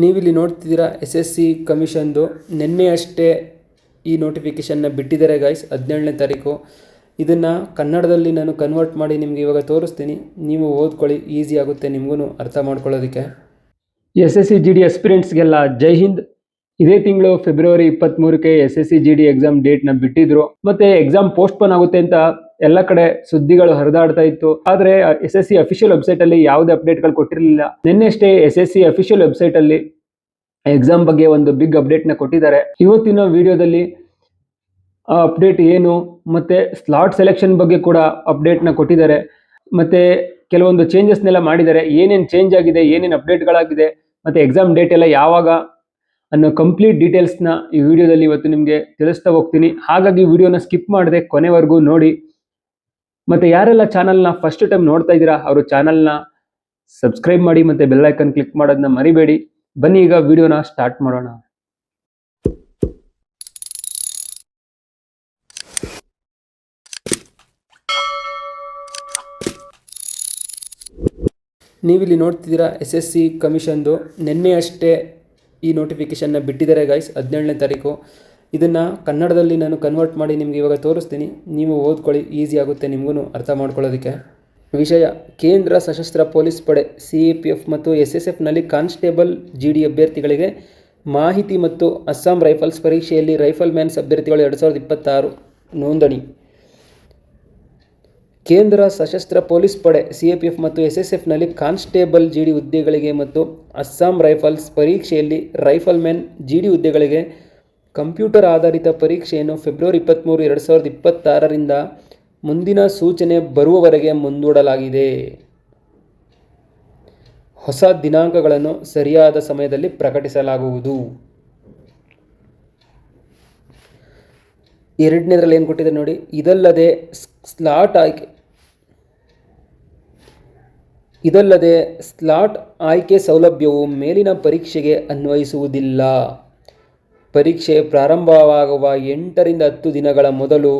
ನೀವಿಲ್ಲಿ ನೋಡ್ತಿದ್ದೀರಾ SSC ಕಮಿಷನ್ದು ನಿನ್ನೆ ಅಷ್ಟೇ ಈ ನೋಟಿಫಿಕೇಷನ್ನ ಬಿಟ್ಟಿದ್ದಾರೆ ಗೈಸ್. 17ನೇ ತಾರೀಕು. ಇದನ್ನು ಕನ್ನಡದಲ್ಲಿ ನಾನು ಕನ್ವರ್ಟ್ ಮಾಡಿ ನಿಮಗೆ ಇವಾಗ ತೋರಿಸ್ತೀನಿ. ನೀವು ಓದ್ಕೊಳ್ಳಿ, ಈಸಿ ಆಗುತ್ತೆ ನಿಮಗೂ ಅರ್ಥ ಮಾಡ್ಕೊಳ್ಳೋದಕ್ಕೆ. SSC GD ಆಸ್ಪಿರೆಂಟ್ಸ್ಗೆಲ್ಲ ಜೈ ಹಿಂದ್. ಇದೇ ತಿಂಗಳು ಫೆಬ್ರವರಿ 23ಕ್ಕೆ SSC GD ಎಕ್ಸಾಮ್ ಡೇಟ್ನ ಬಿಟ್ಟಿದ್ರು. ಮತ್ತೆ ಎಕ್ಸಾಮ್ ಪೋಸ್ಟ್ಪೋನ್ ಆಗುತ್ತೆ ಅಂತ ಎಲ್ಲ ಕಡೆ ಸುದ್ದಿಗಳು ಹರಿದಾಡ್ತಾ ಇತ್ತು. ಆದ್ರೆ SSC ಅಫಿಷಿಯಲ್ ವೆಬ್ಸೈಟ್ ಅಲ್ಲಿ ಯಾವುದೇ ಅಪ್ಡೇಟ್ಗಳು ಕೊಟ್ಟಿರಲಿಲ್ಲ. ನಿನ್ನೆಷ್ಟೇ SSC ಅಫಿಷಿಯಲ್ ವೆಬ್ಸೈಟ್ ಅಲ್ಲಿ ಎಕ್ಸಾಮ್ ಬಗ್ಗೆ ಒಂದು ಬಿಗ್ ಅಪ್ಡೇಟ್ನ ಕೊಟ್ಟಿದ್ದಾರೆ. ಇವತ್ತಿನ ವಿಡಿಯೋದಲ್ಲಿ ಆ ಅಪ್ಡೇಟ್ ಏನು, ಮತ್ತೆ ಸ್ಲಾಟ್ ಸೆಲೆಕ್ಷನ್ ಬಗ್ಗೆ ಕೂಡ ಅಪ್ಡೇಟ್ನ ಕೊಟ್ಟಿದ್ದಾರೆ. ಮತ್ತೆ ಕೆಲವೊಂದು ಚೇಂಜಸ್ನೆಲ್ಲ ಮಾಡಿದ್ದಾರೆ. ಏನೇನು ಚೇಂಜ್ ಆಗಿದೆ, ಏನೇನು ಅಪ್ಡೇಟ್ಗಳಾಗಿದೆ, ಮತ್ತೆ ಎಕ್ಸಾಮ್ ಡೇಟ್ ಎಲ್ಲ ಯಾವಾಗ ಅನ್ನೋ ಕಂಪ್ಲೀಟ್ ಡೀಟೇಲ್ಸ್ನ ಈ ವಿಡಿಯೋದಲ್ಲಿ ಇವತ್ತು ನಿಮಗೆ ತಿಳಿಸ್ತಾ ಹೋಗ್ತೀನಿ. ಹಾಗಾಗಿ ವಿಡಿಯೋನ ಸ್ಕಿಪ್ ಮಾಡದೆ ಕೊನೆವರೆಗೂ ನೋಡಿ. ಮತ್ತೆ ಯಾರೆಲ್ಲ ಚಾನಲ್ನ ಫಸ್ಟ್ ಟೈಮ್ ನೋಡ್ತಾ ಇದ್ದೀರಾ ಅವರು ಚಾನಲ್ನ ಸಬ್ಸ್ಕ್ರೈಬ್ ಮಾಡಿ ಮತ್ತೆ ಬೆಲ್ ಐಕನ್ ಕ್ಲಿಕ್ ಮಾಡೋದನ್ನ ಮರಿಬೇಡಿ. ಬನ್ನಿ ಈಗ ವಿಡಿಯೋನ ಸ್ಟಾರ್ಟ್ ಮಾಡೋಣ. ನೀವಿಲ್ಲಿ ನೋಡ್ತಿದ್ದೀರಾ SSC ಕಮಿಷನ್ದು ನಿನ್ನೆ ಅಷ್ಟೇ ಈ ನೋಟಿಫಿಕೇಷನ್ನ ಬಿಟ್ಟಿದ್ದಾರೆ ಗೈಸ್. 17ನೇ ತಾರೀಕು. ಇದನ್ನು ಕನ್ನಡದಲ್ಲಿ ನಾನು ಕನ್ವರ್ಟ್ ಮಾಡಿ ನಿಮಗೆ ಇವಾಗ ತೋರಿಸ್ತೀನಿ. ನೀವು ಓದ್ಕೊಳ್ಳಿ, ಈಸಿ ಆಗುತ್ತೆ ನಿಮಗೂ ಅರ್ಥ ಮಾಡ್ಕೊಳ್ಳೋದಕ್ಕೆ. ವಿಷಯ: ಕೇಂದ್ರ ಸಶಸ್ತ್ರ ಪೊಲೀಸ್ ಪಡೆ CAPF ಮತ್ತು SSFನಲ್ಲಿ ಕಾನ್ಸ್ಟೇಬಲ್ GD ಅಭ್ಯರ್ಥಿಗಳಿಗೆ ಮಾಹಿತಿ ಮತ್ತು ಅಸ್ಸಾಂ ರೈಫಲ್ಸ್ ಪರೀಕ್ಷೆಯಲ್ಲಿ ರೈಫಲ್ ಮ್ಯಾನ್ಸ್ ಅಭ್ಯರ್ಥಿಗಳು 2026 ನೋಂದಣಿ. ಕೇಂದ್ರ ಸಶಸ್ತ್ರ ಪೊಲೀಸ್ ಪಡೆ CAPF ಮತ್ತು SSFನಲ್ಲಿ ಕಾನ್ಸ್ಟೇಬಲ್ GD ಹುದ್ದೆಗಳಿಗೆ ಮತ್ತು ಅಸ್ಸಾಂ ರೈಫಲ್ಸ್ ಪರೀಕ್ಷೆಯಲ್ಲಿ ರೈಫಲ್ ಮ್ಯಾನ್ GD ಹುದ್ದೆಗಳಿಗೆ ಕಂಪ್ಯೂಟರ್ ಆಧಾರಿತ ಪರೀಕ್ಷೆಯನ್ನು ಫೆಬ್ರವರಿ 23, 2026ರಿಂದ ಮುಂದಿನ ಸೂಚನೆ ಬರುವವರೆಗೆ ಮುಂದೂಡಲಾಗಿದೆ. ಹೊಸ ದಿನಾಂಕಗಳನ್ನು ಸರಿಯಾದ ಸಮಯದಲ್ಲಿ ಪ್ರಕಟಿಸಲಾಗುವುದು. ಎರಡನೇದ್ರಲ್ಲಿ ಏನು ಕೊಟ್ಟಿದೆ ನೋಡಿ. ಇದಲ್ಲದೆ ಸ್ಲಾಟ್ ಆಯ್ಕೆ ಸೌಲಭ್ಯವು ಮೇಲಿನ ಪರೀಕ್ಷೆಗೆ ಅನ್ವಯಿಸುವುದಿಲ್ಲ. ಪರೀಕ್ಷೆ ಪ್ರಾರಂಭವಾಗುವ 8 ರಿಂದ 10 ದಿನಗಳ ಮೊದಲು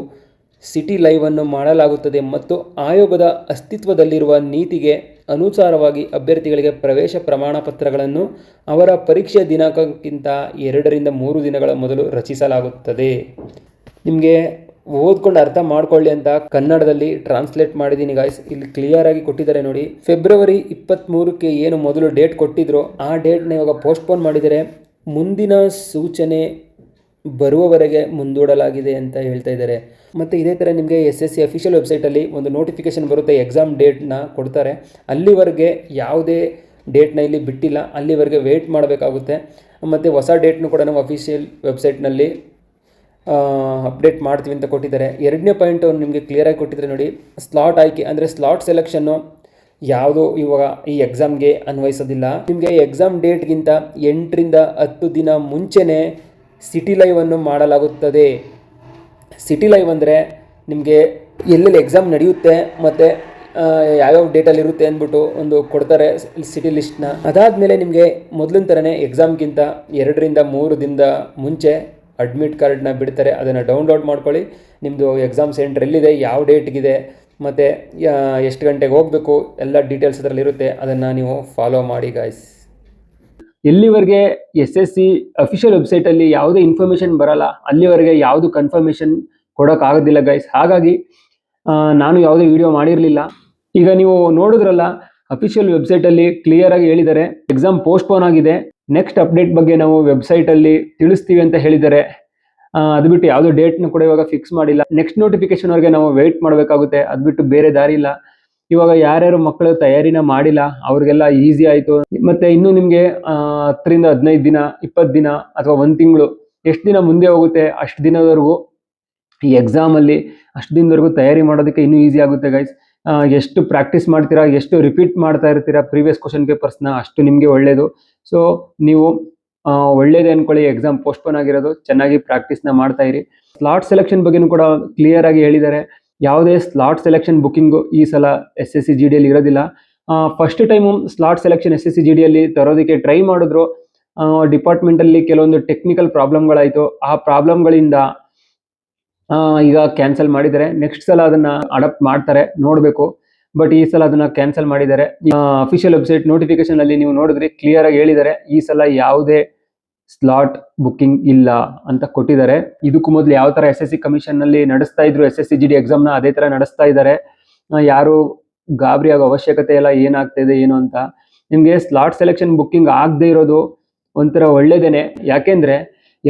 ಸಿಟಿ ಲೈವನ್ನು ಮಾಡಲಾಗುತ್ತದೆ ಮತ್ತು ಆಯೋಗದ ಅಸ್ತಿತ್ವದಲ್ಲಿರುವ ನೀತಿಗೆ ಅನುಸಾರವಾಗಿ ಅಭ್ಯರ್ಥಿಗಳಿಗೆ ಪ್ರವೇಶ ಪ್ರಮಾಣ ಪತ್ರಗಳನ್ನು ಅವರ ಪರೀಕ್ಷೆಯ ದಿನಾಂಕಕ್ಕಿಂತ 2 ರಿಂದ 3 ದಿನಗಳ ಮೊದಲು ರಚಿಸಲಾಗುತ್ತದೆ. ನಿಮಗೆ ಓದ್ಕೊಂಡು ಅರ್ಥ ಮಾಡ್ಕೊಳ್ಳಿ ಅಂತ ಕನ್ನಡದಲ್ಲಿ ಟ್ರಾನ್ಸ್ಲೇಟ್ ಮಾಡಿದ್ದೀನಿ ಗಾಯ್ಸ್. ಇಲ್ಲಿ ಕ್ಲಿಯರ್ ಆಗಿ ಕೊಟ್ಟಿದ್ದಾರೆ ನೋಡಿ. ಫೆಬ್ರವರಿ 23ಕ್ಕೆ ಏನು ಮೊದಲು ಡೇಟ್ ಕೊಟ್ಟಿದ್ರು ಆ ಡೇಟ್ನ ಇವಾಗ ಪೋಸ್ಟ್ಪೋನ್ ಮಾಡಿದರೆ ಮುಂದಿನ ಸೂಚನೆ ಬರುವವರೆಗೆ ಮುಂದೂಡಲಾಗಿದೆ ಅಂತ ಹೇಳ್ತಾ ಇದ್ದಾರೆ. ಮತ್ತು ಇದೇ ಥರ ನಿಮಗೆ SSC ಅಫಿಷಿಯಲ್ ವೆಬ್ಸೈಟಲ್ಲಿ ಒಂದು ನೋಟಿಫಿಕೇಷನ್ ಬರುತ್ತೆ, ಎಕ್ಸಾಮ್ ಡೇಟ್ನ ಕೊಡ್ತಾರೆ. ಅಲ್ಲಿವರೆಗೆ ಯಾವುದೇ ಡೇಟ್ನ ಇಲ್ಲಿ ಬಿಟ್ಟಿಲ್ಲ, ಅಲ್ಲಿವರೆಗೆ ವೆಯ್ಟ್ ಮಾಡಬೇಕಾಗುತ್ತೆ. ಮತ್ತು ಹೊಸ ಡೇಟ್ನು ಕೂಡ ನಾವು ಅಫಿಷಿಯಲ್ ವೆಬ್ಸೈಟ್ನಲ್ಲಿ ಅಪ್ಡೇಟ್ ಮಾಡ್ತೀವಿ ಅಂತ ಕೊಟ್ಟಿದ್ದಾರೆ. ಎರಡನೇ ಪಾಯಿಂಟ್ ನಿಮಗೆ ಕ್ಲಿಯರಾಗಿ ಕೊಟ್ಟಿದ್ದಾರೆ ನೋಡಿ. ಸ್ಲಾಟ್ ಆಯ್ಕೆ ಅಂದರೆ ಸ್ಲಾಟ್ ಸೆಲೆಕ್ಷನ್ನು ಯಾವುದು ಇವಾಗ ಈ ಎಕ್ಸಾಮ್ಗೆ ಅನ್ವಯಿಸೋದಿಲ್ಲ. ನಿಮಗೆ ಎಕ್ಸಾಮ್ ಡೇಟ್ಗಿಂತ 8 ರಿಂದ 10 ದಿನ ಮುಂಚೆನೇ ಸಿಟಿ ಲೈವನ್ನು ಮಾಡಲಾಗುತ್ತದೆ. ಸಿಟಿ ಲೈವ್ ಅಂದರೆ ನಿಮಗೆ ಎಲ್ಲೆಲ್ಲಿ ಎಕ್ಸಾಮ್ ನಡೆಯುತ್ತೆ ಮತ್ತು ಯಾವ್ಯಾವ ಡೇಟಲ್ಲಿ ಇರುತ್ತೆ ಅಂದ್ಬಿಟ್ಟು ಒಂದು ಕೊಡ್ತಾರೆ ಸಿಟಿ ಲಿಸ್ಟ್ನ. ಅದಾದಮೇಲೆ ನಿಮಗೆ ಮೊದಲಿನ ಥರನೇ ಎಕ್ಸಾಮ್ಗಿಂತ 2 ರಿಂದ 3 ದಿನದ ಮುಂಚೆ ಅಡ್ಮಿಟ್ ಕಾರ್ಡ್ನ ಬಿಡ್ತಾರೆ. ಅದನ್ನು ಡೌನ್ಲೋಡ್ ಮಾಡ್ಕೊಳ್ಳಿ. ನಿಮ್ಮದು ಎಕ್ಸಾಮ್ ಸೆಂಟ್ರ್ ಎಲ್ಲಿದೆ, ಯಾವ ಡೇಟ್ಗಿದೆ, ಮತ್ತು ಎಷ್ಟು ಗಂಟೆಗೆ ಹೋಗಬೇಕು, ಎಲ್ಲ ಡೀಟೇಲ್ಸ್ ಅದರಲ್ಲಿ ಇರುತ್ತೆ. ಅದನ್ನು ನೀವು ಫಾಲೋ ಮಾಡಿ ಗಾಯ್ಸ್. ಎಲ್ಲಿವರೆಗೆ SSC ಅಫಿಷಿಯಲ್ ವೆಬ್ಸೈಟಲ್ಲಿ ಯಾವುದೇ ಇನ್ಫಾರ್ಮೇಷನ್ ಬರಲ್ಲ ಅಲ್ಲಿವರೆಗೆ ಯಾವುದು ಕನ್ಫರ್ಮೇಷನ್ ಕೊಡೋಕ್ಕಾಗೋದಿಲ್ಲ ಗೈಸ್. ಹಾಗಾಗಿ ನಾನು ಯಾವುದೇ ವಿಡಿಯೋ ಮಾಡಿರಲಿಲ್ಲ. ಈಗ ನೀವು ನೋಡಿದ್ರಲ್ಲ, ಅಫಿಷಿಯಲ್ ವೆಬ್ಸೈಟಲ್ಲಿ ಕ್ಲಿಯರಾಗಿ ಹೇಳಿದ್ದಾರೆ ಎಕ್ಸಾಮ್ ಪೋಸ್ಟ್ಪೋನ್ ಆಗಿದೆ. ನೆಕ್ಸ್ಟ್ ಅಪ್ಡೇಟ್ ಬಗ್ಗೆ ನಾವು ವೆಬ್ಸೈಟಲ್ಲಿ ತಿಳಿಸ್ತೀವಿ ಅಂತ ಹೇಳಿದ್ದಾರೆ. ಅದು ಬಿಟ್ಟು ಯಾವುದೋ ಡೇಟ್ನ ಕೂಡ ಇವಾಗ ಫಿಕ್ಸ್ ಮಾಡಿಲ್ಲ. ನೆಕ್ಸ್ಟ್ ನೋಟಿಫಿಕೇಶನ್ವರೆಗೆ ನಾವು ವೆಯ್ಟ್ ಮಾಡಬೇಕಾಗುತ್ತೆ. ಅದು ಬಿಟ್ಟು ಬೇರೆ ದಾರಿ ಇಲ್ಲ. ಇವಾಗ ಯಾರ್ಯಾರು ಮಕ್ಕಳು ತಯಾರಿನ ಮಾಡಿಲ್ಲ ಅವ್ರಿಗೆಲ್ಲ ಈಸಿ ಆಯಿತು. ಮತ್ತು ಇನ್ನೂ ನಿಮಗೆ 10 ರಿಂದ 15 ದಿನ, 20 ದಿನ ಅಥವಾ 1 ತಿಂಗಳು ಎಷ್ಟು ದಿನ ಮುಂದೆ ಹೋಗುತ್ತೆ ಅಷ್ಟು ದಿನದವರೆಗೂ ಈ ಎಕ್ಸಾಮಲ್ಲಿ ಅಷ್ಟು ದಿನದವರೆಗೂ ತಯಾರಿ ಮಾಡೋದಕ್ಕೆ ಇನ್ನೂ ಈಸಿ ಆಗುತ್ತೆ ಗೈಸ್. ಎಷ್ಟು ಪ್ರಾಕ್ಟೀಸ್ ಮಾಡ್ತೀರಾ, ಎಷ್ಟು ರಿಪೀಟ್ ಮಾಡ್ತಾ ಇರ್ತೀರಾ ಪ್ರೀವಿಯಸ್ ಕ್ವಶನ್ ಪೇಪರ್ಸ್ನ, ಅಷ್ಟು ನಿಮಗೆ ಒಳ್ಳೆಯದು. ಸೊ ನೀವು ಒಳ್ಳೇದೇ ಅಂದ್ಕೊಳ್ಳಿ. ಎಕ್ಸಾಮ್ ಪೋಸ್ಟ್ಪೋನ್ ಆಗಿರೋದು, ಚೆನ್ನಾಗಿ ಪ್ರಾಕ್ಟೀಸ್ನ ಮಾಡ್ತಾ ಇರಿ. ಸ್ಲಾಟ್ ಸೆಲೆಕ್ಷನ್ ಬಗ್ಗೆನೂ ಕೂಡ ಕ್ಲಿಯರ್ ಆಗಿ ಹೇಳಿದ್ದಾರೆ. ಯಾವುದೇ ಸ್ಲಾಟ್ ಸೆಲೆಕ್ಷನ್ ಬುಕ್ಕಿಂಗು ಈ ಸಲ SSC GDಯಲ್ಲಿ ಇರೋದಿಲ್ಲ. First time slot selection SSC GDಯಲ್ಲಿ ತರೋದಕ್ಕೆ ಟ್ರೈ ಮಾಡಿದ್ರು. ಡಿಪಾರ್ಟ್ಮೆಂಟಲ್ಲಿ ಕೆಲವೊಂದು ಟೆಕ್ನಿಕಲ್ ಪ್ರಾಬ್ಲಮ್ಗಳಾಯಿತು. ಆ ಪ್ರಾಬ್ಲಮ್ಗಳಿಂದ ಈಗ ಕ್ಯಾನ್ಸಲ್ ಮಾಡಿದ್ದಾರೆ. ನೆಕ್ಸ್ಟ್ ಸಲ ಅದನ್ನು ಅಡಾಪ್ಟ್ ಮಾಡ್ತಾರೆ, ನೋಡಬೇಕು. ಬಟ್ ಈ ಸಲ ಅದನ್ನ ಕ್ಯಾನ್ಸಲ್ ಮಾಡಿದ್ದಾರೆ. ಅಫಿಷಿಯಲ್ ವೆಬ್ಸೈಟ್ ನೋಟಿಫಿಕೇಶನ್ ಅಲ್ಲಿ ನೀವು ನೋಡಿದ್ರೆ ಕ್ಲಿಯರ್ ಆಗಿ ಹೇಳಿದ್ದಾರೆ, ಈ ಸಲ ಯಾವುದೇ ಸ್ಲಾಟ್ ಬುಕ್ಕಿಂಗ್ ಇಲ್ಲ ಅಂತ ಕೊಟ್ಟಿದ್ದಾರೆ. ಇದಕ್ಕೂ ಮೊದಲು ಯಾವ ತರ SSC ಕಮಿಷನ್ ನಲ್ಲಿ ನಡೆಸ್ತಾ ಇದ್ರು SSC GD ಎಕ್ಸಾಮ್ ನ, ಅದೇ ತರ ನಡೆಸ್ತಾ ಇದ್ದಾರೆ. ಯಾರು ಗಾಬರಿ ಆಗೋ ಅವಶ್ಯಕತೆ ಇಲ್ಲ ಏನಾಗ್ತಾ ಇದೆ ಏನು ಅಂತ. ನಿಮ್ಗೆ ಸ್ಲಾಟ್ ಸೆಲೆಕ್ಷನ್ ಬುಕ್ಕಿಂಗ್ ಆಗದೆ ಇರೋದು ಒಂಥರ ಒಳ್ಳೇದೇನೆ. ಯಾಕೆಂದ್ರೆ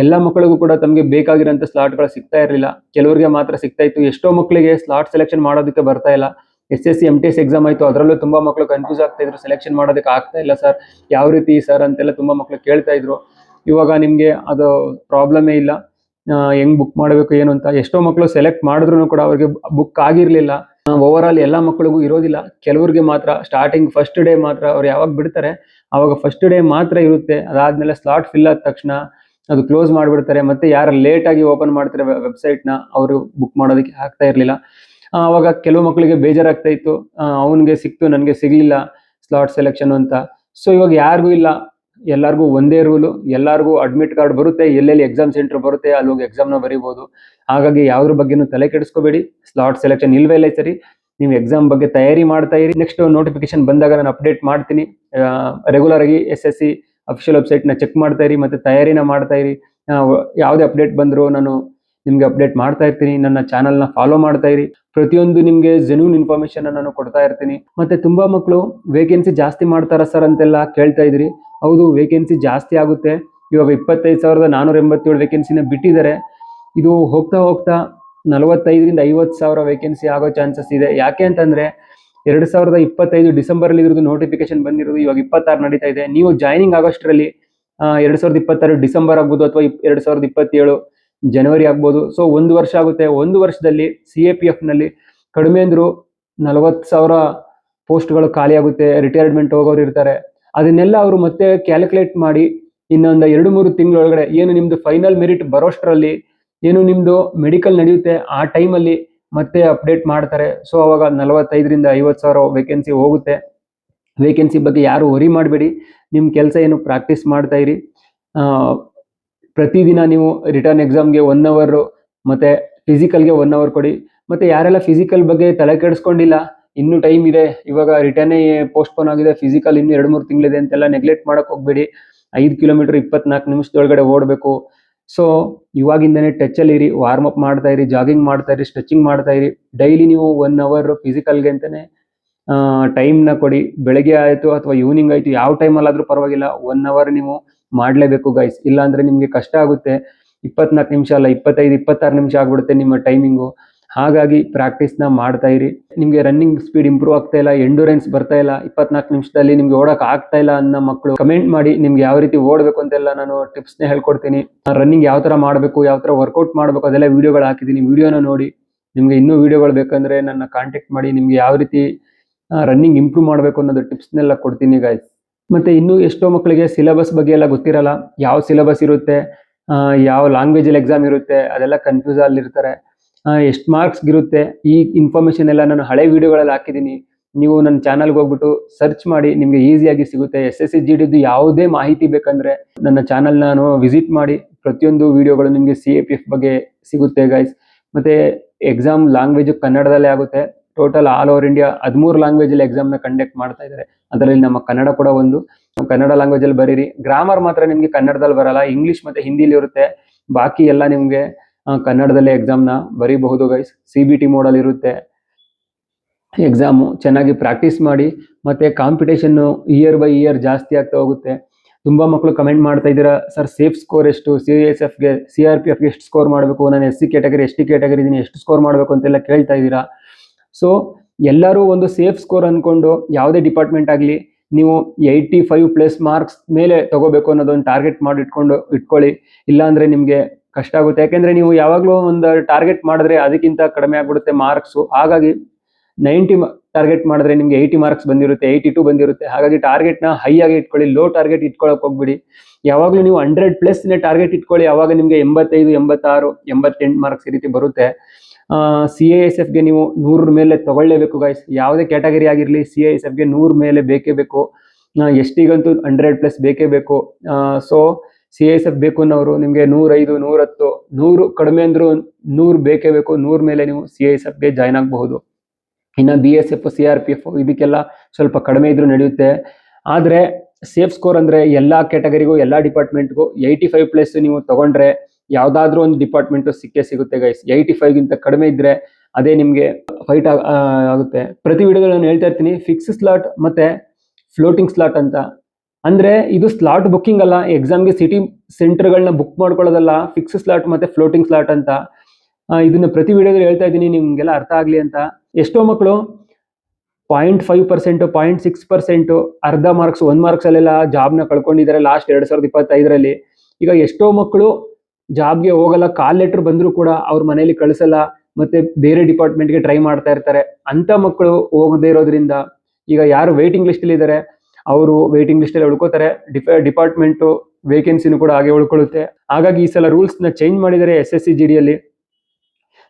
ಎಲ್ಲ ಮಕ್ಕಳಿಗೂ ಕೂಡ ತಮಗೆ ಬೇಕಾಗಿರೋಂಥ ಸ್ಲಾಟ್ಗಳು ಸಿಗ್ತಾ ಇರಲಿಲ್ಲ, ಕೆಲವರಿಗೆ ಮಾತ್ರ ಸಿಗ್ತಾ ಇತ್ತು. ಎಷ್ಟೋ ಮಕ್ಕಳಿಗೆ ಸ್ಲಾಟ್ ಸೆಲೆಕ್ಷನ್ ಮಾಡೋದಕ್ಕೆ ಬರ್ತಾ ಇಲ್ಲ. SSC MTS ಎಕ್ಸಾಮ್ ಆಯ್ತು, ಅದರಲ್ಲೂ ತುಂಬಾ ಮಕ್ಕಳು ಕನ್ಫ್ಯೂಸ್ ಆಗ್ತಾ ಇದ್ರು, ಸೆಲೆಕ್ಷನ್ ಮಾಡೋದಕ್ಕೆ ಆಗ್ತಾ ಇಲ್ಲ ಸರ್, ಯಾವ ರೀತಿ ಸರ್ ಅಂತೆಲ್ಲ ತುಂಬಾ ಮಕ್ಕಳು ಕೇಳ್ತಾ ಇದ್ರು. ಇವಾಗ ನಿಮ್ಗೆ ಅದು ಪ್ರಾಬ್ಲಮೇ ಇಲ್ಲ, ಹೆಂಗ್ ಬುಕ್ ಮಾಡಬೇಕು ಏನು ಅಂತ. ಎಷ್ಟೋ ಮಕ್ಕಳು ಸೆಲೆಕ್ಟ್ ಮಾಡಿದ್ರು ಕೂಡ ಅವ್ರಿಗೆ ಬುಕ್ ಆಗಿರ್ಲಿಲ್ಲ. ಓವರ್ ಆಲ್ ಎಲ್ಲ ಮಕ್ಕಳಿಗೂ ಇರೋದಿಲ್ಲ, ಕೆಲವ್ರಿಗೆ ಮಾತ್ರ ಸ್ಟಾರ್ಟಿಂಗ್ ಫಸ್ಟ್ ಡೇ ಮಾತ್ರ ಅವ್ರು ಯಾವಾಗ ಬಿಡ್ತಾರೆ ಅವಾಗ ಫಸ್ಟ್ ಡೇ ಮಾತ್ರ ಇರುತ್ತೆ. ಅದಾದ್ಮೇಲೆ ಸ್ಲಾಟ್ ಫಿಲ್ ಆದ ತಕ್ಷಣ ಅದು ಕ್ಲೋಸ್ ಮಾಡಿಬಿಡ್ತಾರೆ. ಮತ್ತೆ ಯಾರು ಲೇಟ್ ಆಗಿ ಓಪನ್ ಮಾಡ್ತಾರೆ ವೆಬ್ಸೈಟ್ ನ, ಅವರು ಬುಕ್ ಮಾಡೋದಕ್ಕೆ ಆಗ್ತಾ ಇರ್ಲಿಲ್ಲ. ಅವಾಗ ಕೆಲವು ಮಕ್ಕಳಿಗೆ ಬೇಜಾರಾಗ್ತಾ ಇತ್ತು, ಅವನಿಗೆ ಸಿಕ್ತು ನನಗೆ ಸಿಗ್ಲಿಲ್ಲ ಸ್ಲಾಟ್ ಸೆಲೆಕ್ಷನ್ ಅಂತ. ಸೊ ಇವಾಗ ಯಾರಿಗೂ ಇಲ್ಲ, ಎಲ್ಲರಿಗೂ ಒಂದೇ ರೂಲು, ಎಲ್ಲರಿಗೂ ಅಡ್ಮಿಟ್ ಕಾರ್ಡ್ ಬರುತ್ತೆ, ಎಲ್ಲೆಲ್ಲಿ ಎಕ್ಸಾಮ್ ಸೆಂಟರ್ ಬರುತ್ತೆ ಅಲ್ಲಿ ಹೋಗಿ ಎಕ್ಸಾಮ್ನ ಬರೀಬಹುದು. ಹಾಗಾಗಿ ಯಾವ್ದ್ರ ಬಗ್ಗೆನೂ ತಲೆ ಕೆಡಿಸ್ಕೋಬೇಡಿ, ಸ್ಲಾಟ್ ಸೆಲೆಕ್ಷನ್ ಇಲ್ವೇ ಇಲ್ಲ ಸರಿ, ನೀವು ಎಕ್ಸಾಮ್ ಬಗ್ಗೆ ತಯಾರಿ ಮಾಡ್ತಾ ಇರಿ. ನೆಕ್ಸ್ಟ್ ನೋಟಿಫಿಕೇಶನ್ ಬಂದಾಗ ನಾನು ಅಪ್ಡೇಟ್ ಮಾಡ್ತೀನಿ. ರೆಗ್ಯುಲರ್ ಆಗಿ SSC ಅಫಿಷಿಯಲ್ ವೆಬ್ಸೈಟ್ ನ ಚೆಕ್ ಮಾಡ್ತಾ ಇರಿ, ಮತ್ತೆ ತಯಾರಿನ ಮಾಡ್ತಾ ಇರಿ. ಯಾವುದೇ ಅಪ್ಡೇಟ್ ಬಂದ್ರು ನಾನು ನಿಮ್ಗೆ ಅಪ್ಡೇಟ್ ಮಾಡ್ತಾ ಇರ್ತೀನಿ. ನನ್ನ ಚಾನಲ್ನ ಫಾಲೋ ಮಾಡ್ತಾ ಇರಿ, ಪ್ರತಿಯೊಂದು ನಿಮ್ಗೆ ಜೆನ್ಯೂನ್ ಇನ್ಫಾರ್ಮೇಶನ್ ನಾನು ಕೊಡ್ತಾ ಇರ್ತೀನಿ. ಮತ್ತೆ ತುಂಬಾ ಮಕ್ಕಳು ವೇಕೆನ್ಸಿ ಜಾಸ್ತಿ ಮಾಡ್ತಾರ ಸರ್ ಅಂತೆಲ್ಲ ಕೇಳ್ತಾ ಇದ್ರಿ. ಹೌದು, ವೇಕೆನ್ಸಿ ಜಾಸ್ತಿ ಆಗುತ್ತೆ. ಇವಾಗ 25,487 ವೇಕೆನ್ಸಿನ ಬಿಟ್ಟಿದ್ದಾರೆ. ಇದು ಹೋಗ್ತಾ ಹೋಗ್ತಾ 45,000 to 50,000 ವೇಕೆನ್ಸಿ ಆಗೋ ಚಾನ್ಸಸ್ ಇದೆ. ಯಾಕೆ ಅಂತಂದ್ರೆ 2025 ಡಿಸೆಂಬರ್ ಅಲ್ಲಿ ಇರೋದು ನೋಟಿಫಿಕೇಶನ್ ಬಂದಿರೋದು, ಇವಾಗ 26 ನಡೀತಾ ಇದೆ. ನೀವು ಜಾಯ್ನಿಂಗ್ ಆಗೋಷ್ಟರಲ್ಲಿ 2026 ಡಿಸೆಂಬರ್ ಆಗ್ಬೋದು, ಅಥವಾ 2027 ಜನವರಿ ಆಗ್ಬೋದು. ಸೊ 1 ವರ್ಷ ಆಗುತ್ತೆ. 1 ವರ್ಷದಲ್ಲಿ CAPF ನಲ್ಲಿ ಕಡಿಮೆ ಅಂದ್ರು 40,000 ಪೋಸ್ಟ್ಗಳು ಖಾಲಿ ಆಗುತ್ತೆ. ರಿಟೈರ್ಮೆಂಟ್ ಹೋಗೋರು ಇರ್ತಾರೆ. ಅದನ್ನೆಲ್ಲ ಅವರು ಮತ್ತೆ ಕ್ಯಾಲ್ಕುಲೇಟ್ ಮಾಡಿ ಇನ್ನೊಂದು 2-3 ತಿಂಗಳೊಳಗಡೆ ಏನು ನಿಮ್ದು ಫೈನಲ್ ಮೆರಿಟ್ ಬರೋಷ್ಟರಲ್ಲಿ, ಏನು ನಿಮ್ದು ಮೆಡಿಕಲ್ ನಡೆಯುತ್ತೆ ಆ ಟೈಮಲ್ಲಿ ಮತ್ತೆ ಅಪ್ಡೇಟ್ ಮಾಡ್ತಾರೆ. ಸೊ ಅವಾಗ 45,000 to 50,000 ವೇಕೆನ್ಸಿ ಹೋಗುತ್ತೆ. ವೇಕೆನ್ಸಿ ಬಗ್ಗೆ ಯಾರು ವರಿ ಮಾಡಬೇಡಿ, ನಿಮ್ಮ ಕೆಲಸ ಏನು ಪ್ರಾಕ್ಟೀಸ್ ಮಾಡ್ತಾ ಇರಿ. ಪ್ರತಿದಿನ ನೀವು ರಿಟರ್ನ್ ಎಕ್ಸಾಮ್ಗೆ 1 hour ಮತ್ತೆ ಫಿಸಿಕಲ್ಗೆ 1 hour ಕೊಡಿ. ಮತ್ತೆ ಯಾರೆಲ್ಲ ಫಿಸಿಕಲ್ ಬಗ್ಗೆ ತಲೆ ಕೆಡಿಸ್ಕೊಂಡಿಲ್ಲ, ಇನ್ನೂ ಟೈಮ್ ಇದೆ, ಇವಾಗ ರಿಟರ್ನೇ ಪೋಸ್ಟ್ಪೋನ್ ಆಗಿದೆ, ಫಿಸಿಕಲ್ ಇನ್ನು 2-3 ತಿಂಗಳಿದೆ ಅಂತೆಲ್ಲ ನೆಗ್ಲೆಕ್ಟ್ ಮಾಡಕ್ ಹೋಗ್ಬೇಡಿ. 5 ಕಿಲೋಮೀಟರ್ 24 ನಿಮಿಷದೊಳಗಡೆ ಓಡಬೇಕು. ಸೊ ಇವಾಗಿಂದನೇ ಟಚ್ ಅಲ್ಲಿ ಇರಿ, ವಾರ್ಮ್ ಅಪ್ ಮಾಡ್ತಾ ಇರಿ, ಜಾಗಿಂಗ್ ಮಾಡ್ತಾ ಇರಿ, ಸ್ಟ್ರೆಚಿಂಗ್ ಮಾಡ್ತಾ ಇರಿ. ಡೈಲಿ ನೀವು 1 hour ಫಿಸಿಕಲ್ಗೆ ಅಂತಾನೆ ಟೈಮ್ನ ಕೊಡಿ. ಬೆಳಗ್ಗೆ ಆಯಿತು ಅಥವಾ ಈವ್ನಿಂಗ್ ಆಯಿತು, ಯಾವ ಟೈಮಲ್ಲಾದರೂ ಪರವಾಗಿಲ್ಲ, 1 hour ನೀವು ಮಾಡಲೇಬೇಕು ಗೈಸ್. ಇಲ್ಲಾಂದ್ರೆ ನಿಮಗೆ ಕಷ್ಟ ಆಗುತ್ತೆ. 24 ನಿಮಿಷ ಅಲ್ಲ, 25-26 ನಿಮಿಷ ಆಗ್ಬಿಡುತ್ತೆ ನಿಮ್ಮ ಟೈಮಿಂಗು. ಹಾಗಾಗಿ ಪ್ರಾಕ್ಟೀಸ್ನ ಮಾಡ್ತಾ ಇರಿ. ನಿಮಗೆ ರನ್ನಿಂಗ್ ಸ್ಪೀಡ್ ಇಂಪ್ರೂವ್ ಆಗ್ತಾ ಇಲ್ಲ, ಎಂಡೂರೆನ್ಸ್ ಬರ್ತಾ ಇಲ್ಲ, 24 ನಿಮಿಷದಲ್ಲಿ ನಿಮ್ಗೆ ಓಡಕ್ ಆಗ್ತಾ ಇಲ್ಲ ಅನ್ನೋ ಮಕ್ಕಳು ಕಮೆಂಟ್ ಮಾಡಿ, ನಿಮ್ಗೆ ಯಾವ ರೀತಿ ಓಡಬೇಕು ಅಂತೆಲ್ಲ ನಾನು ಟಿಪ್ಸ್ನ ಹೇಳ್ಕೊಡ್ತೀನಿ. ರನ್ನಿಂಗ್ ಯಾವ ತರ ಮಾಡಬೇಕು, ಯಾವ ತರ ವರ್ಕೌಟ್ ಮಾಡಬೇಕು, ಅದೆಲ್ಲ ವಿಡಿಯೋಗಳು ಹಾಕಿದ್ದೀನಿ, ವಿಡಿಯೋನ ನೋಡಿ. ನಿಮ್ಗೆ ಇನ್ನೂ ವಿಡಿಯೋಗಳು ಬೇಕಂದ್ರೆ ನನ್ನ ಕಾಂಟ್ಯಾಕ್ಟ್ ಮಾಡಿ, ನಿಮ್ಗೆ ಯಾವ ರೀತಿ ರನ್ನಿಂಗ್ ಇಂಪ್ರೂವ್ ಮಾಡಬೇಕು ಅನ್ನೋದು ಟಿಪ್ಸ್ನೆಲ್ಲ ಕೊಡ್ತೀನಿ ಗೈಸ್. ಮತ್ತೆ ಇನ್ನೂ ಎಷ್ಟೋ ಮಕ್ಕಳಿಗೆ ಸಿಲೆಬಸ್ ಬಗ್ಗೆ ಎಲ್ಲ ಗೊತ್ತಿರಲ್ಲ, ಯಾವ ಸಿಲೆಬಸ್ ಇರುತ್ತೆ, ಯಾವ ಲ್ಯಾಂಗ್ವೇಜಲ್ಲಿ ಎಕ್ಸಾಮ್ ಇರುತ್ತೆ, ಅದೆಲ್ಲ ಕನ್ಫ್ಯೂಸ್ ಅಲ್ಲಿರ್ತಾರೆ. ಎಷ್ಟು ಮಾರ್ಕ್ಸ್ ಇರುತ್ತೆ, ಈ ಇನ್ಫಾರ್ಮೇಶನ್ ಎಲ್ಲ ನಾನು ಹಳೆ ವಿಡಿಯೋಗಳಲ್ಲಿ ಹಾಕಿದ್ದೀನಿ. ನೀವು ನನ್ನ ಚಾನಲ್ಗೆ ಹೋಗ್ಬಿಟ್ಟು ಸರ್ಚ್ ಮಾಡಿ, ನಿಮಗೆ ಈಸಿಯಾಗಿ ಸಿಗುತ್ತೆ. SSC GD ಯಾವುದೇ ಮಾಹಿತಿ ಬೇಕಂದ್ರೆ ನನ್ನ ಚಾನಲ್ ನಾನು ವಿಸಿಟ್ ಮಾಡಿ, ಪ್ರತಿಯೊಂದು ವಿಡಿಯೋಗಳು ನಿಮಗೆ CAPF ಬಗ್ಗೆ ಸಿಗುತ್ತೆ ಗೈಸ್. ಮತ್ತೆ ಎಕ್ಸಾಮ್ ಲ್ಯಾಂಗ್ವೇಜ್ ಕನ್ನಡದಲ್ಲೇ ಆಗುತ್ತೆ. ಟೋಟಲ್ ಆಲ್ ಓವರ್ ಇಂಡಿಯಾ 13 ಲ್ಯಾಂಗ್ವೇಜಲ್ಲಿ ಎಕ್ಸಾಮ್ನ ಕಂಡಕ್ಟ್ ಮಾಡ್ತಾ ಇದ್ದಾರೆ. ಅದರಲ್ಲಿ ನಮ್ಮ ಕನ್ನಡ ಕೂಡ ಒಂದು. ಕನ್ನಡ ಲ್ಯಾಂಗ್ವೇಜಲ್ಲಿ ಬರೀರಿ. ಗ್ರಾಮರ್ ಮಾತ್ರ ನಿಮಗೆ ಕನ್ನಡದಲ್ಲಿ ಬರಲ್ಲ, ಇಂಗ್ಲಿಷ್ ಮತ್ತೆ ಹಿಂದಿಲಿ ಇರುತ್ತೆ. ಬಾಕಿ ಎಲ್ಲ ನಿಮಗೆ ಕನ್ನಡದಲ್ಲೇ ಎಕ್ಸಾಮ್ನ ಬರೀಬಹುದು ಗೈಸ್. CBT ಮೋಡಲ್ಲಿ ಇರುತ್ತೆ ಎಕ್ಸಾಮು. ಚೆನ್ನಾಗಿ ಪ್ರಾಕ್ಟೀಸ್ ಮಾಡಿ. ಮತ್ತೆ ಕಾಂಪಿಟೇಷನ್ ಇಯರ್ ಬೈ ಇಯರ್ ಜಾಸ್ತಿ ಆಗ್ತಾ ಹೋಗುತ್ತೆ. ತುಂಬಾ ಮಕ್ಕಳು ಕಮೆಂಟ್ ಮಾಡ್ತಾ ಇದ್ದೀರಾ, ಸರ್ ಸೇಫ್ ಸ್ಕೋರ್ ಎಷ್ಟು, CSFಗೆ CRPFಗೆ ಎಷ್ಟು ಸ್ಕೋರ್ ಮಾಡಬೇಕು, ನಾನು SC ಕ್ಯಾಟಗರಿ ST ಕ್ಯಾಟಗರಿ ಇದೀನಿ, ಎಷ್ಟು ಸ್ಕೋರ್ ಮಾಡಬೇಕು ಅಂತೆಲ್ಲ ಕೇಳ್ತಾ ಇದ್ದೀರಾ. ಸೊ ಎಲ್ಲರೂ ಒಂದು ಸೇಫ್ ಸ್ಕೋರ್ ಅನ್ಕೊಂಡು, ಯಾವುದೇ ಡಿಪಾರ್ಟ್ಮೆಂಟ್ ಆಗಲಿ ನೀವು 85+ ಮಾರ್ಕ್ಸ್ ಮೇಲೆ ತಗೋಬೇಕು ಅನ್ನೋದೊಂದು ಟಾರ್ಗೆಟ್ ಮಾಡಿ ಇಟ್ಕೊಳ್ಳಿ. ಇಲ್ಲಾಂದ್ರೆ ನಿಮಗೆ ಕಷ್ಟ ಆಗುತ್ತೆ. ಯಾಕೆಂದ್ರೆ ನೀವು ಯಾವಾಗಲೂ ಒಂದು ಟಾರ್ಗೆಟ್ ಮಾಡಿದ್ರೆ ಅದಕ್ಕಿಂತ ಕಡಿಮೆ ಆಗ್ಬಿಡುತ್ತೆ ಮಾರ್ಕ್ಸು. ಹಾಗಾಗಿ 90 ಟಾರ್ಗೆಟ್ ಮಾಡಿದ್ರೆ ನಿಮ್ಗೆ 80 ಮಾರ್ಕ್ಸ್ ಬಂದಿರುತ್ತೆ, 82 ಬಂದಿರುತ್ತೆ. ಹಾಗಾಗಿ ಟಾರ್ಗೆಟ್ನ ಹೈ ಆಗಿ ಇಟ್ಕೊಳ್ಳಿ, ಲೋ ಟಾರ್ಗೆಟ್ ಇಟ್ಕೊಳ್ಳೋಕೆ ಹೋಗ್ಬಿಡಿ. ಯಾವಾಗಲೂ ನೀವು 100+ ಟಾರ್ಗೆಟ್ ಇಟ್ಕೊಳ್ಳಿ, ಆವಾಗ ನಿಮಗೆ 85, 86, 88 ಮಾರ್ಕ್ಸ್ ಈ ರೀತಿ ಬರುತ್ತೆ. CISFಗೆ ನೀವು 100 ಮೇಲೆ ತಗೊಳ್ಳೇಬೇಕು ಗೈಸ್. ಯಾವುದೇ ಕ್ಯಾಟಗರಿ ಆಗಿರಲಿ CISFಗೆ 100 ಮೇಲೆ ಬೇಕೇ ಬೇಕು. STಗಂತೂ 100+ ಬೇಕೇ ಬೇಕು. ಸೊ CISF ಬೇಕು ಅನ್ನೋರು ನಿಮಗೆ 105, 110, 100 ಕಡಿಮೆ ಅಂದ್ರೂ 100 ಬೇಕೇ ಬೇಕು. 100 ಮೇಲೆ ನೀವು CISFಗೆ ಜಾಯ್ನ್ ಆಗಬಹುದು. ಇನ್ನು BSF CRPF ಇದಕ್ಕೆಲ್ಲ ಸ್ವಲ್ಪ ಕಡಿಮೆ ಇದ್ರೂ ನಡೆಯುತ್ತೆ. ಆದರೆ ಸೇಫ್ ಸ್ಕೋರ್ ಅಂದರೆ ಎಲ್ಲ ಕ್ಯಾಟಗರಿಗೂ ಎಲ್ಲ ಡಿಪಾರ್ಟ್ಮೆಂಟ್ಗೂ 85+ ನೀವು ತಗೊಂಡ್ರೆ ಯಾವುದಾದ್ರೂ ಒಂದು ಡಿಪಾರ್ಟ್ಮೆಂಟು ಸಿಗುತ್ತೆ ಗೈಸ್. 85ಗಿಂತ ಕಡಿಮೆ ಇದ್ದರೆ ಅದೇ ನಿಮಗೆ ಫೈಟ್ ಆಗುತ್ತೆ. ಪ್ರತಿ ವಿಡಿಯೋದಲ್ಲಿ ನಾನು ಹೇಳ್ತಾ ಇರ್ತೀನಿ ಫಿಕ್ಸ್ ಸ್ಲಾಟ್ ಮತ್ತು ಫ್ಲೋಟಿಂಗ್ ಸ್ಲಾಟ್ ಅಂತ. ಅಂದರೆ ಇದು ಸ್ಲಾಟ್ ಬುಕ್ಕಿಂಗ್ ಅಲ್ಲ, ಎಕ್ಸಾಮ್ಗೆ ಸಿಟಿ ಸೆಂಟರ್ಗಳನ್ನ ಬುಕ್ ಮಾಡ್ಕೊಳ್ಳೋದಲ್ಲ, ಫಿಕ್ಸ್ ಸ್ಲಾಟ್ ಮತ್ತು ಫ್ಲೋಟಿಂಗ್ ಸ್ಲಾಟ್ ಅಂತ. ಇದನ್ನು ಪ್ರತಿ ವಿಡಿಯೋದಲ್ಲಿ ಹೇಳ್ತಾ ಇದ್ದೀನಿ ನಿಮಗೆಲ್ಲ ಅರ್ಥ ಆಗಲಿ ಅಂತ. ಎಷ್ಟೋ ಮಕ್ಕಳು 0.5%, 0.6%, ಅರ್ಧ ಮಾರ್ಕ್ಸ್ 1 ಮಾರ್ಕ್ಸಲ್ಲೆಲ್ಲ ಜಾಬ್ನ ಕಳ್ಕೊಂಡಿದ್ದಾರೆ ಲಾಸ್ಟ್ 2025ರಲ್ಲಿ. ಈಗ ಎಷ್ಟೋ ಮಕ್ಕಳು ಜಾಬ್ಗೆ ಹೋಗಲ್ಲ, ಕಾಲ್ ಲೆಟ್ರ್ ಬಂದರೂ ಕೂಡ ಅವ್ರ ಮನೇಲಿ ಕಳಿಸಲ್ಲ, ಮತ್ತೆ ಬೇರೆ ಡಿಪಾರ್ಟ್ಮೆಂಟ್ಗೆ ಟ್ರೈ ಮಾಡ್ತಾ ಇರ್ತಾರೆ. ಅಂಥ ಮಕ್ಕಳು ಹೋಗದೇ ಇರೋದ್ರಿಂದ ಈಗ ಯಾರು ವೇಟಿಂಗ್ ಲಿಸ್ಟಲ್ಲಿ ಇದ್ದಾರೆ ಅವರು ವೇಟಿಂಗ್ ಲಿಸ್ಟಲ್ಲಿ ಉಳ್ಕೋತಾರೆ, ಡಿಪಾರ್ಟ್ಮೆಂಟು ವೇಕೆನ್ಸಿನೂ ಕೂಡ ಹಾಗೆ ಉಳ್ಕೊಳ್ಳುತ್ತೆ. ಹಾಗಾಗಿ ಈ ಸಲ ರೂಲ್ಸ್ನ ಚೇಂಜ್ ಮಾಡಿದ್ದಾರೆ SSC GDಯಲ್ಲಿ.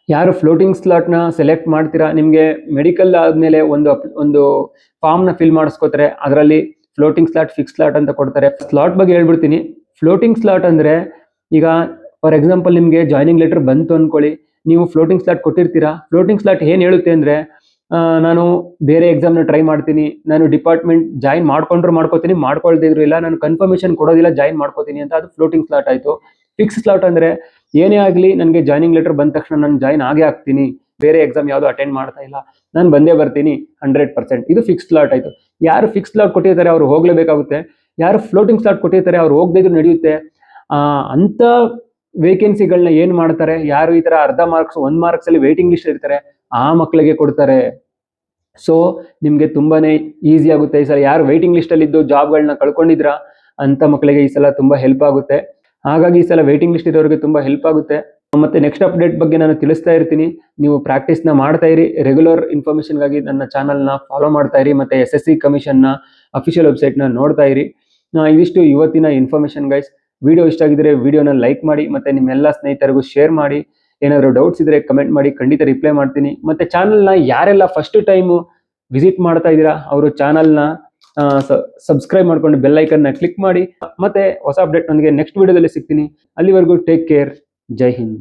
ಯಾರು ಫ್ಲೋಟಿಂಗ್ ಸ್ಲಾಟ್ನ ಸೆಲೆಕ್ಟ್ ಮಾಡ್ತೀರಾ, ನಿಮಗೆ ಮೆಡಿಕಲ್ ಆದಮೇಲೆ ಒಂದು ಫಾರ್ಮ್ನ ಫಿಲ್ ಮಾಡಿಸ್ಕೋತಾರೆ, ಅದರಲ್ಲಿ ಫ್ಲೋಟಿಂಗ್ ಸ್ಲಾಟ್, ಫಿಕ್ಸ್ ಸ್ಲಾಟ್ ಅಂತ ಕೊಡ್ತಾರೆ. ಸ್ಲಾಟ್ ಬಗ್ಗೆ ಹೇಳ್ಬಿಡ್ತೀನಿ. ಫ್ಲೋಟಿಂಗ್ ಸ್ಲಾಟ್ ಅಂದರೆ ಈಗ ಫಾರ್ ಎಕ್ಸಾಂಪಲ್ ನಿಮಗೆ ಜಾಯ್ನಿಂಗ್ ಲೆಟರ್ ಬಂತು ಅಂದ್ಕೊಳ್ಳಿ, ನೀವು ಫ್ಲೋಟಿಂಗ್ ಸ್ಲಾಟ್ ಕೊಟ್ಟಿರ್ತೀರಾ. ಫ್ಲೋಟಿಂಗ್ ಸ್ಲಾಟ್ ಏನು ಹೇಳುತ್ತೆ ಅಂದರೆ, ನಾನು ಬೇರೆ ಎಕ್ಸಾಮ್ನ ಟ್ರೈ ಮಾಡ್ತೀನಿ, ನಾನು ಡಿಪಾರ್ಟ್ಮೆಂಟ್ ಜಾಯಿನ್ ಮಾಡ್ಕೊಂಡ್ರು ಮಾಡ್ಕೋತೀನಿ, ಮಾಡ್ಕೊಳ್ದೇ ಇದ್ರು ಇಲ್ಲ, ನಾನು ಕನ್ಫರ್ಮೇಷನ್ ಕೊಡೋದಿಲ್ಲ, ಜಾಯಿನ್ ಮಾಡ್ಕೋತೀನಿ ಅಂತ. ಅದು ಫ್ಲೋಟಿಂಗ್ ಸ್ಲಾಟ್ ಆಯಿತು. ಫಿಕ್ಸ್ ಸ್ಲಾಟ್ ಅಂದರೆ ಏನೇ ಆಗಲಿ ನನಗೆ ಜಾಯ್ನಿಂಗ್ ಲೆಟರ್ ಬಂದ ತಕ್ಷಣ ನಾನು ಜಾಯಿನ್ ಆಗೇ ಆಗ್ತೀನಿ, ಬೇರೆ ಎಕ್ಸಾಮ್ ಯಾವುದು ಅಟೆಂಡ್ ಮಾಡ್ತಾ ಇಲ್ಲ, ನಾನು ಬಂದೇ ಬರ್ತೀನಿ 100%. ಇದು ಫಿಕ್ಸ್ ಸ್ಲಾಟ್ ಆಯಿತು. ಯಾರು ಫಿಕ್ಸ್ ಸ್ಲಾಟ್ ಕೊಟ್ಟಿರ್ತಾರೆ ಅವ್ರು ಹೋಗಲೇಬೇಕಾಗುತ್ತೆ. ಯಾರು ಫ್ಲೋಟಿಂಗ್ ಸ್ಲಾಟ್ ಕೊಟ್ಟಿರ್ತಾರೆ ಅವ್ರು ಹೋಗದೇ ಇದ್ರು ನಡೆಯುತ್ತೆ. ಅಂಥ ವೇಕೆನ್ಸಿಗಳನ್ನ ಏನು ಮಾಡ್ತಾರೆ, ಯಾರು ಈ ಥರ ಅರ್ಧ ಮಾರ್ಕ್ಸ್ 1 ಮಾರ್ಕ್ಸಲ್ಲಿ ವೇಟಿಂಗ್ ಲಿಸ್ಟ್ ಇರ್ತಾರೆ ಆ ಮಕ್ಕಳಿಗೆ ಕೊಡ್ತಾರೆ. ಸೊ ನಿಮಗೆ ತುಂಬಾ ಈಸಿ ಆಗುತ್ತೆ. ಈ ಸಲ ಯಾರು ವೇಟಿಂಗ್ ಲಿಸ್ಟಲ್ಲಿದ್ದು ಜಾಬ್ಗಳನ್ನ ಕಳ್ಕೊಂಡಿದ್ರ ಅಂಥ ಮಕ್ಕಳಿಗೆ ಈ ಸಲ ತುಂಬ ಹೆಲ್ಪ್ ಆಗುತ್ತೆ. ಹಾಗಾಗಿ ಈ ಸಲ ವೇಟಿಂಗ್ ಲಿಸ್ಟ್ ಇರೋರಿಗೆ ತುಂಬ ಹೆಲ್ಪ್ ಆಗುತ್ತೆ. ಮತ್ತೆ ನೆಕ್ಸ್ಟ್ ಅಪ್ಡೇಟ್ ಬಗ್ಗೆ ನಾನು ತಿಳಿಸ್ತಾ ಇರ್ತೀನಿ. ನೀವು ಪ್ರಾಕ್ಟೀಸ್ನ ಮಾಡ್ತಾ ಇರಿ. ರೆಗ್ಯುಲರ್ ಇನ್ಫಾರ್ಮೇಷನ್ಗಾಗಿ ನನ್ನ ಚಾನಲ್ನ ಫಾಲೋ ಮಾಡ್ತಾ ಇರಿ, ಮತ್ತು SSC ಕಮಿಷನ್ನ ಅಫಿಷಿಯಲ್ ವೆಬ್ಸೈಟ್ನ ನೋಡ್ತಾ ಇರಿ. ಇದಿಷ್ಟು ಇವತ್ತಿನ ಇನ್ಫಾರ್ಮೇಷನ್ ಗೈಸ್. ವಿಡಿಯೋ ಇಷ್ಟ ಆಗಿದ್ರೆ ವಿಡಿಯೋನ ಲೈಕ್ ಮಾಡಿ, ಮತ್ತು ನಿಮ್ಮೆಲ್ಲ ಸ್ನೇಹಿತರಿಗೂ ಶೇರ್ ಮಾಡಿ. ಏನಾದರೂ ಡೌಟ್ಸ್ ಇದ್ದರೆ ಕಮೆಂಟ್ ಮಾಡಿ, ಖಂಡಿತ ರಿಪ್ಲೈ ಮಾಡ್ತೀನಿ. ಮತ್ತು ಚಾನಲ್ನ ಯಾರೆಲ್ಲ ಫಸ್ಟ್ ಟೈಮು ವಿಸಿಟ್ ಮಾಡ್ತಾ ಇದ್ದೀರಾ ಅವರು ಚಾನಲ್ನ ಸಬ್ಸ್ಕ್ರೈಬ್ ಮಾಡ್ಕೊಂಡು ಬೆಲ್ ಐಕನ್ನ ಕ್ಲಿಕ್ ಮಾಡಿ. ಮತ್ತೆ ಹೊಸ ಅಪ್ಡೇಟ್ ನೊಂದಿಗೆ ನೆಕ್ಸ್ಟ್ ವಿಡಿಯೋದಲ್ಲಿ ಸಿಗ್ತೀನಿ. ಅಲ್ಲಿವರೆಗೂ ಟೇಕ್ ಕೇರ್. ಜೈ ಹಿಂದ್.